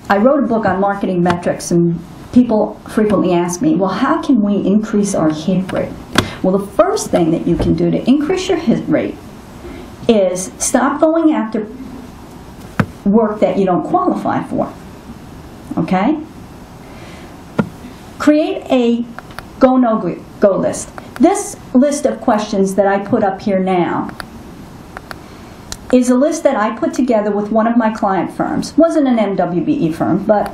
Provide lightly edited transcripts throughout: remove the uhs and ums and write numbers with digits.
I wrote a book on marketing metrics, and people frequently ask me, well, how can we increase our hit rate? Well, the first thing that you can do to increase your hit rate is stop going after work that you don't qualify for. Okay? Create a go-no-go list. This list of questions that I put up here now is a list that I put together with one of my client firms. It wasn't an MWBE firm, but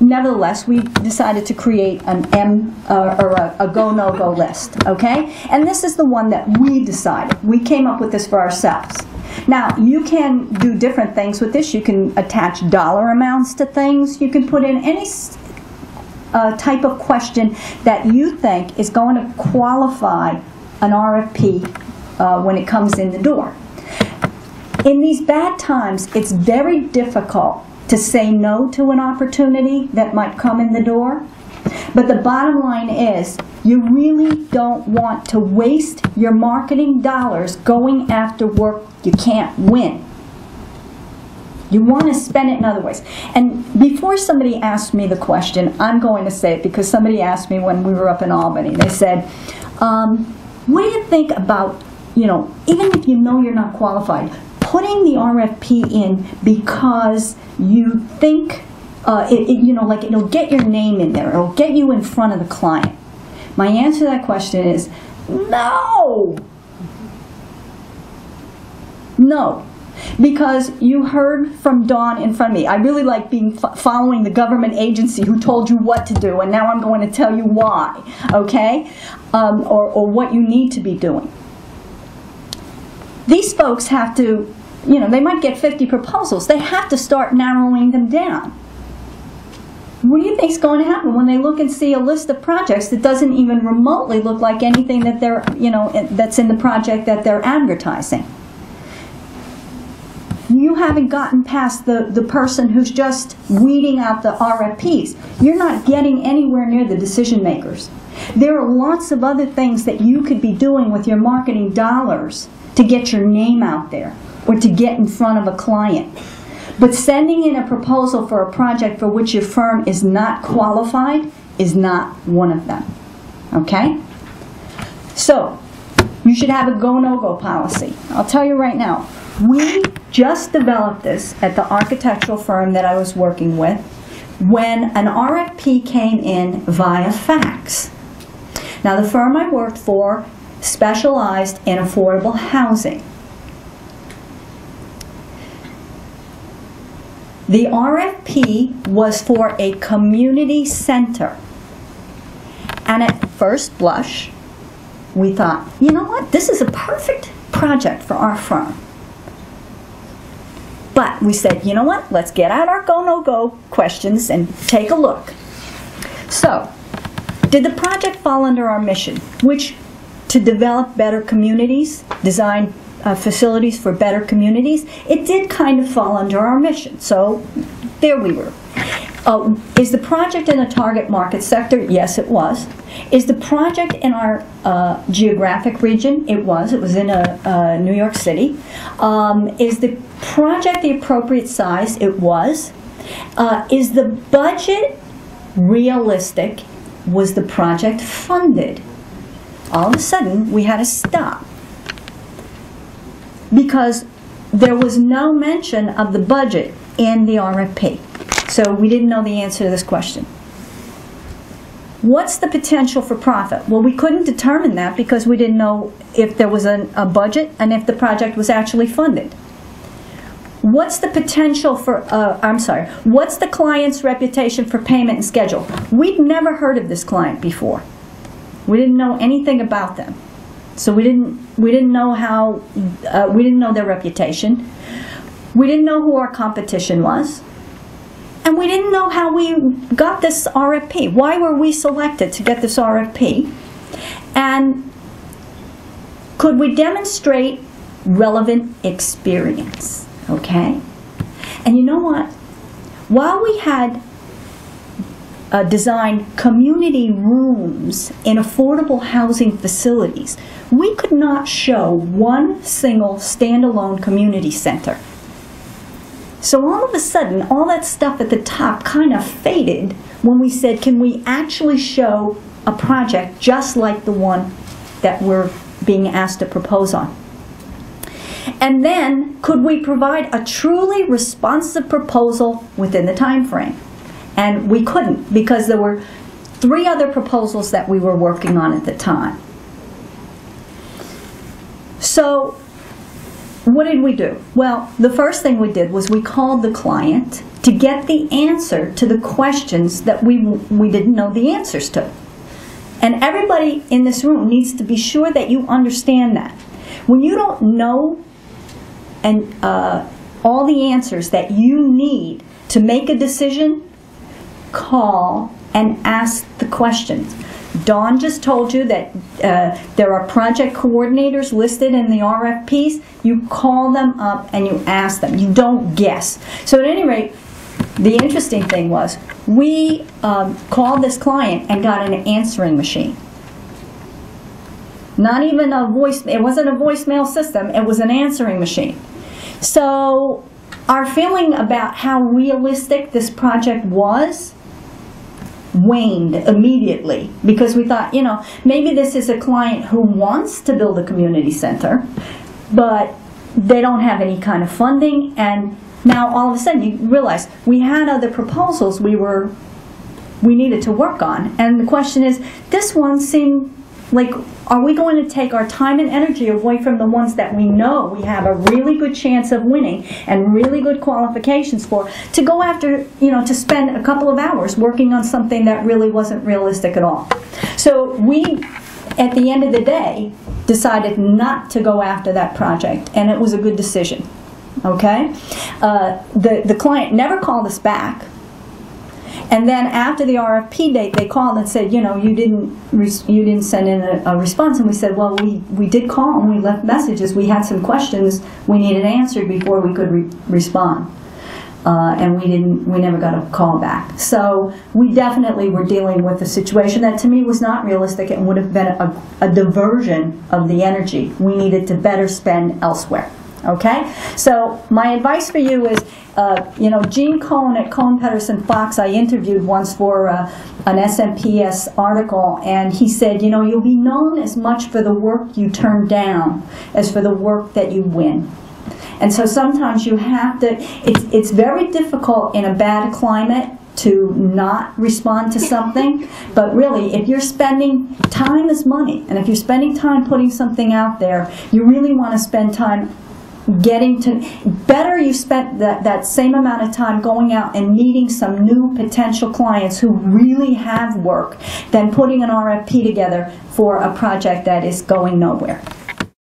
nevertheless, we decided to create a go-no-go list, okay? And this is the one that we decided. We came up with this for ourselves. Now, you can do different things with this. You can attach dollar amounts to things. You can put in any type of question that you think is going to qualify an RFP when it comes in the door. In these bad times, it's very difficult to say no to an opportunity that might come in the door. But the bottom line is, you really don't want to waste your marketing dollars going after work you can't win. You want to spend it in other ways. And before somebody asked me the question, I'm going to say it because somebody asked me when we were up in Albany. They said, what do you think about, even if you know you're not qualified, putting the RFP in because you think, like it'll get your name in there, it'll get you in front of the client? My answer to that question is, no. No. Because you heard from Dawn in front of me. I really like following the government agency who told you what to do, and now I'm going to tell you why, okay? Or what you need to be doing. These folks have to, they might get 50 proposals. They have to start narrowing them down. What do you think is going to happen when they look and see a list of projects that doesn't even remotely look like anything that they're, that's in the project that they're advertising? You haven't gotten past the person who's just weeding out the RFPs. You're not getting anywhere near the decision makers. There are lots of other things that you could be doing with your marketing dollars to get your name out there or to get in front of a client. But sending in a proposal for a project for which your firm is not qualified is not one of them. Okay? So, you should have a go-no-go policy. I'll tell you right now, we just developed this at the architectural firm that I was working with when an RFP came in via fax. Now, the firm I worked for specialized in affordable housing. The RFP was for a community center. And at first blush, we thought, you know what, this is a perfect project for our firm. But we said, you know what, let's get out our go-no-go questions and take a look. So, did the project fall under our mission, which to develop better communities, design facilities for better communities? It did kind of fall under our mission. So, there we were. Is the project in a target market sector? Yes, it was. Is the project in our geographic region? It was. It was in New York City. Is the project the appropriate size? It was. Is the budget realistic? Was the project funded? All of a sudden, we had to stop because there was no mention of the budget in the RFP. So we didn't know the answer to this question. What's the potential for profit? Well, we couldn't determine that because we didn't know if there was a budget and if the project was actually funded. What's the potential for, what's the client's reputation for payment and schedule? We'd never heard of this client before. We didn't know anything about them. So we didn't know how, we didn't know their reputation. We didn't know who our competition was. And we didn't know how we got this RFP. Why were we selected to get this RFP? And could we demonstrate relevant experience? Okay? And you know what? While we had designed community rooms in affordable housing facilities, we could not show one single standalone community center. So all of a sudden, all that stuff at the top kind of faded when we said, can we actually show a project just like the one that we're being asked to propose on? And then, could we provide a truly responsive proposal within the time frame? And we couldn't, because there were 3 other proposals that we were working on at the time. So, what did we do? Well, the first thing we did was we called the client to get the answer to the questions that we didn't know the answers to. And everybody in this room needs to be sure that you understand that. When you don't know all the answers that you need to make a decision, call and ask the questions. Dawn just told you that there are project coordinators listed in the RFPs. You call them up and you ask them. You don't guess. So at any rate, the interesting thing was we called this client and got an answering machine. Not even a voice, it wasn't a voicemail system, it was an answering machine. So our feeling about how realistic this project was waned immediately, because we thought, you know, maybe this is a client who wants to build a community center, but they don't have any kind of funding, and now all of a sudden you realize we had other proposals we needed to work on, and the question is, this one seemed like, are we going to take our time and energy away from the ones that we know we have a really good chance of winning and really good qualifications for, to go after, you know, to spend a couple of hours working on something that really wasn't realistic at all? So we, at the end of the day, decided not to go after that project, and it was a good decision. Okay? The client never called us back. And then after the RFP date, they called and said, you know, you didn't send in a response. And we said, well, we did call and we left messages. We had some questions we needed answered before we could respond. And we never got a call back. So we definitely were dealing with a situation that to me was not realistic and would have been a diversion of the energy we needed to better spend elsewhere. Okay? So my advice for you is, you know, Gene Cohn at Cohn Pedersen Fox, I interviewed once for an SMPS article, and he said, you know, you'll be known as much for the work you turn down as for the work that you win. And so sometimes you have to, it's very difficult in a bad climate to not respond to something, but really, if you're spending, time is money, and if you're spending time putting something out there, you really want to spend time getting to, better you spent that same amount of time going out and meeting some new potential clients who really have work than putting an RFP together for a project that is going nowhere.